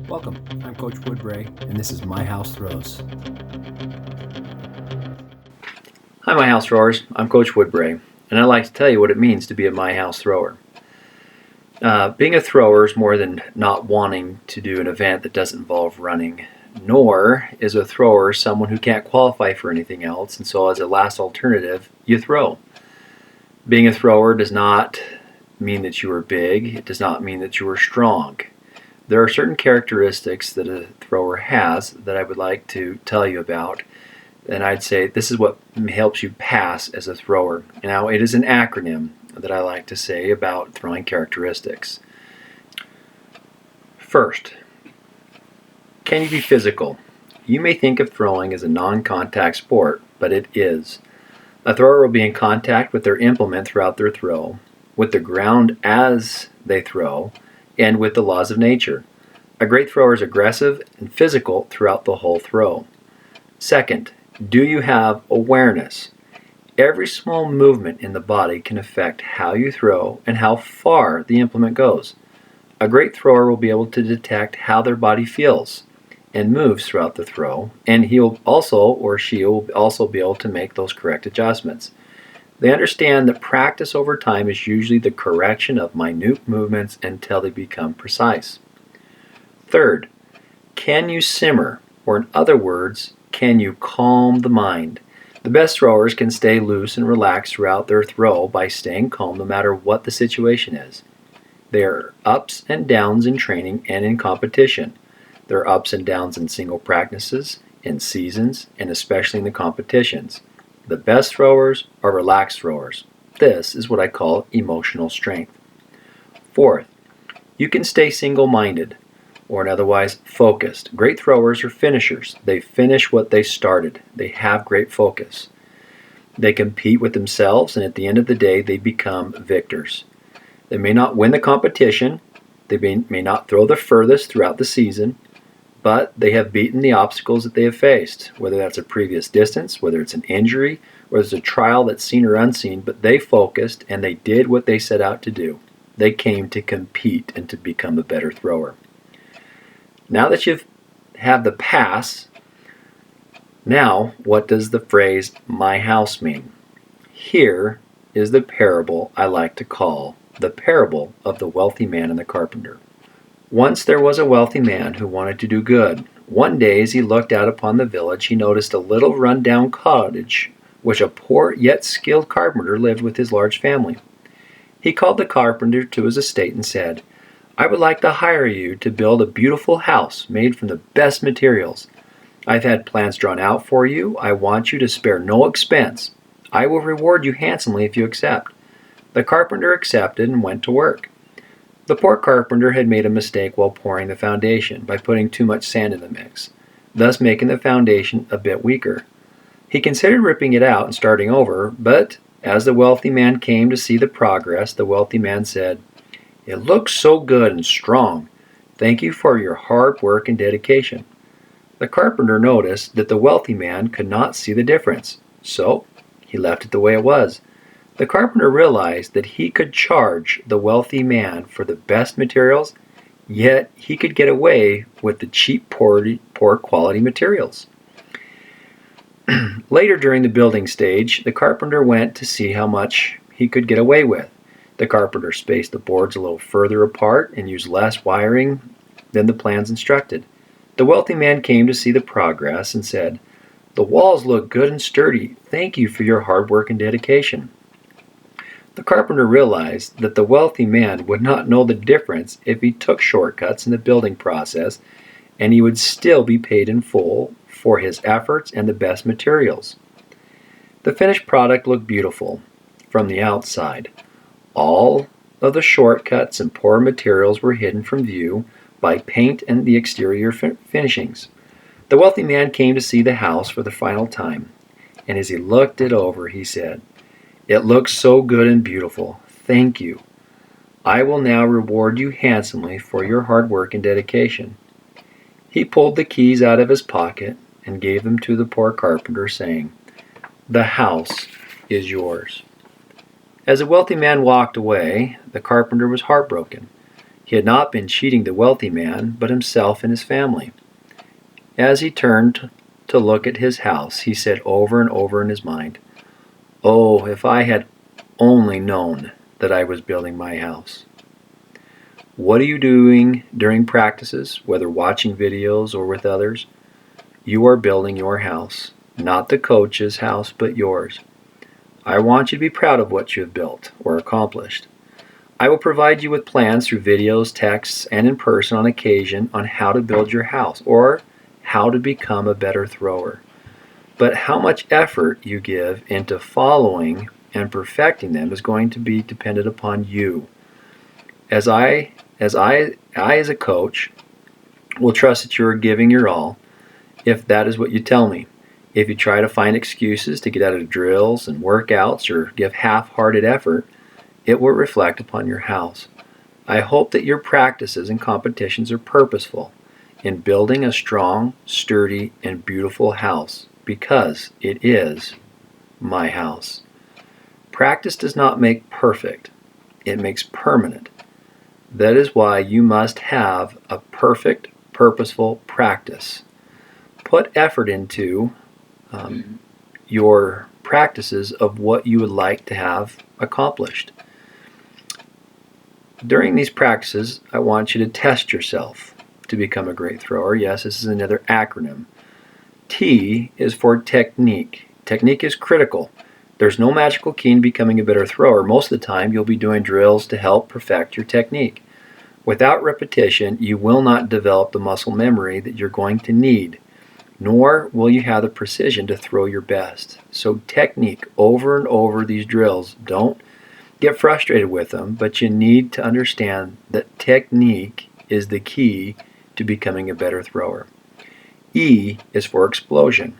Welcome, I'm Coach Woodbray, and this is My House Throws. Hi, My House Throwers. I'm Coach Woodbray, and I'd like to tell you what it means to be a My House Thrower. Being a thrower is more than not wanting to do an event that doesn't involve running, nor is a thrower someone who can't qualify for anything else, and so as a last alternative, you throw. Being a thrower does not mean that you are big. It does not mean that you are strong. There are certain characteristics that a thrower has that I would like to tell you about, and I'd say this is what helps you pass as a thrower. Now, it is an acronym that I like to say about throwing characteristics. First, can you be physical? You may think of throwing as a non-contact sport, but it is. A thrower will be in contact with their implement throughout their throw, with the ground as they throw, and with the laws of nature. A great thrower is aggressive and physical throughout the whole throw. Second, do you have awareness? Every small movement in the body can affect how you throw and how far the implement goes. A great thrower will be able to detect how their body feels and moves throughout the throw, and he will also, or she will also be able to make those correct adjustments. They understand that practice over time is usually the correction of minute movements until they become precise. Third, can you simmer? Or in other words, can you calm the mind? The best throwers can stay loose and relaxed throughout their throw by staying calm no matter what the situation is. There are ups and downs in training and in competition. There are ups and downs in single practices, in seasons, and especially in the competitions. The best throwers are relaxed throwers. This is what I call emotional strength. Fourth, you can stay single-minded, or otherwise focused. Great throwers are finishers. They finish what they started. They have great focus. They compete with themselves, and at the end of the day, they become victors. They may not win the competition. They may not throw the furthest throughout the season, but they have beaten the obstacles that they have faced, whether that's a previous distance, whether it's an injury, whether it's a trial that's seen or unseen, but they focused and they did what they set out to do. They came to compete and to become a better thrower. Now that you have the pass, now what does the phrase "my house" mean? Here is the parable I like to call the parable of the wealthy man and the carpenter. Once there was a wealthy man who wanted to do good. One day as he looked out upon the village, he noticed a little run-down cottage which a poor yet skilled carpenter lived with his large family. He called the carpenter to his estate and said, "I would like to hire you to build a beautiful house made from the best materials. I've had plans drawn out for you. I want you to spare no expense. I will reward you handsomely if you accept." The carpenter accepted and went to work. The poor carpenter had made a mistake while pouring the foundation by putting too much sand in the mix, thus making the foundation a bit weaker. He considered ripping it out and starting over, but as the wealthy man came to see the progress, the wealthy man said, "It looks so good and strong. Thank you for your hard work and dedication." The carpenter noticed that the wealthy man could not see the difference, so he left it the way it was. The carpenter realized that he could charge the wealthy man for the best materials, yet he could get away with the cheap, poor quality materials. Later during the building stage, the carpenter went to see how much he could get away with. The carpenter spaced the boards a little further apart and used less wiring than the plans instructed. The wealthy man came to see the progress and said, "The walls look good and sturdy. Thank you for your hard work and dedication." The carpenter realized that the wealthy man would not know the difference if he took shortcuts in the building process, and he would still be paid in full for his efforts and the best materials. The finished product looked beautiful from the outside. All of the shortcuts and poor materials were hidden from view by paint and the exterior finishings. The wealthy man came to see the house for the final time, and as he looked it over, he said, "It looks so good and beautiful. Thank you. I will now reward you handsomely for your hard work and dedication." He pulled the keys out of his pocket and gave them to the poor carpenter, saying, "The house is yours." As the wealthy man walked away, the carpenter was heartbroken. He had not been cheating the wealthy man, but himself and his family. As he turned to look at his house, he said over and over in his mind, "Oh, if I had only known that I was building my house." What are you doing during practices, whether watching videos or with others? You are building your house, not the coach's house, but yours. I want you to be proud of what you have built or accomplished. I will provide you with plans through videos, texts, and in person on occasion on how to build your house or how to become a better thrower. But how much effort you give into following and perfecting them is going to be dependent upon you. As I as a coach will trust that you are giving your all if that is what you tell me. If you try to find excuses to get out of drills and workouts or give half-hearted effort, it will reflect upon your house. I hope that your practices and competitions are purposeful in building a strong, sturdy, and beautiful house because it is my house. Practice does not make perfect, it makes permanent. That is why you must have a perfect, purposeful practice. Put effort into your practices of what you would like to have accomplished. During these practices, I want you to test yourself to become a great thrower. Yes, this is another acronym. T is for technique. Technique is critical. There's no magical key in becoming a better thrower. Most of the time, you'll be doing drills to help perfect your technique. Without repetition, you will not develop the muscle memory that you're going to need, nor will you have the precision to throw your best. So technique over and over these drills. Don't get frustrated with them, but you need to understand that technique is the key to becoming a better thrower. E is for explosion.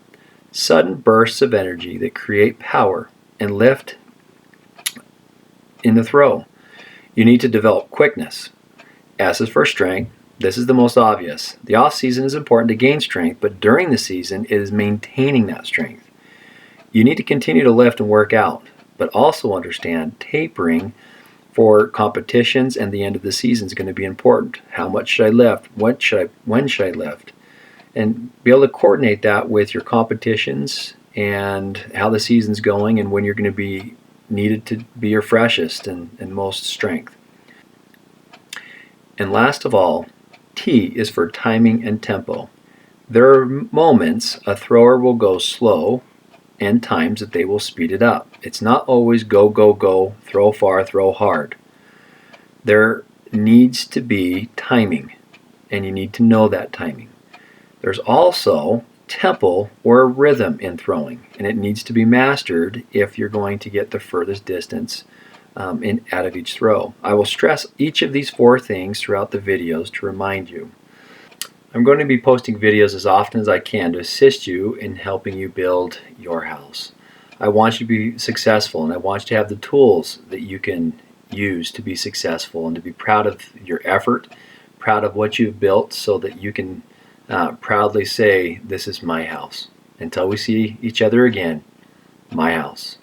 Sudden bursts of energy that create power and lift in the throw. You need to develop quickness. S is for strength. This is the most obvious. The off season is important to gain strength, but during the season it is maintaining that strength. You need to continue to lift and work out, but also understand tapering for competitions and the end of the season is going to be important. How much should I lift? When should I lift? And be able to coordinate that with your competitions and how the season's going and when you're going to be needed to be your freshest and most strength. And last of all, T is for timing and tempo. There are moments a thrower will go slow and times that they will speed it up. It's not always go, go, go, throw far, throw hard. There needs to be timing, and you need to know that timing. There's also tempo or rhythm in throwing, and it needs to be mastered if you're going to get the furthest distance out of each throw. I will stress each of these 4 things throughout the videos to remind you. I'm going to be posting videos as often as I can to assist you in helping you build your house. I want you to be successful, and I want you to have the tools that you can use to be successful and to be proud of your effort, proud of what you've built, so that you can proudly say, "This is my house." Until we see each other again, my house.